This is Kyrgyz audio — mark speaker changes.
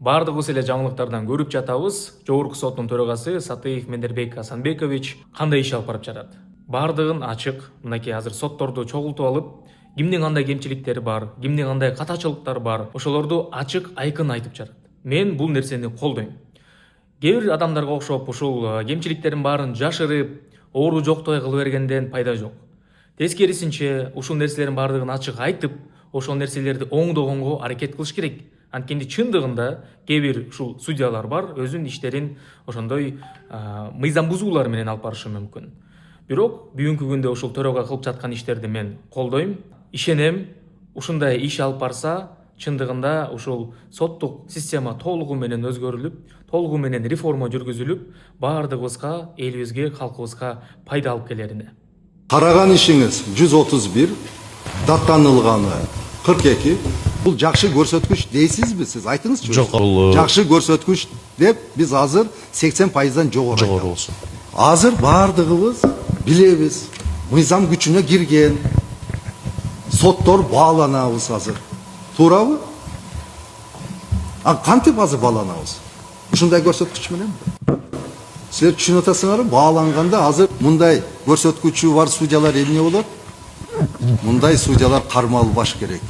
Speaker 1: Бардыгыбыз эле жаңылыктардан көрүп жатабыз. Жогорку соттун төрагасы Сатыев Мендербек Асанбекович кандай иш алып барып жатат. Бардыгын ачык, мынакей азыр сотторду чогултуп алып, кимдин кандай кемчиликтери бар, кимдин кандай катачылыктар бар, ошолорду ачык айкын айтып жатат. Мен бул нерсени колдойм. Кээ бир адамдарга окшоп ушул кемчиликтерин баарын жашырып, оору жоктой кылып бергенден пайда жок. Тескерисинче, ушул нерселердин баардыгын ачык айтып, ошол нерселерди оңдогонго аракет кылыш керек. Анткени чындыгында кээ бир ушул судьялар бар, өзүнүн иштерин ошондой мыйзам бузуулар менен алып барышы мүмкүн. Бирок бүгүнкү күндө ушул төрага кылып жаткан иштерди мен колдойм. Ишенем, ушундай иш алып барса, чындыгында ушул соттук система толугу менен өзгөрүлүп, толугу менен реформа жүргүзүлүп, баардыгыбызга, элибизге, калкыбызга пайда алып келерине.
Speaker 2: Караган ишиңиз 131, даттанылганы 42. Бул жакшы көрсөткүч дейсизби сиз? Айтыңызчы.
Speaker 3: Жок, бул
Speaker 2: жакшы көрсөткүч деп биз азыр 80%дан жогору
Speaker 3: болсун.
Speaker 2: Азыр баардыгыбыз билебиз. Мыйзам күчүнө кирген. Соттор бааланабыз азыр. Туурабы? Кантип азыр бааланабыз? Ушундай көрсөткүч менен? Силер түшүнүп атасыңарбы? Бааланганда азыр мындай көрсөткүчү бар судьялар эмне болот? Мындай судьялар кармалбаш керек.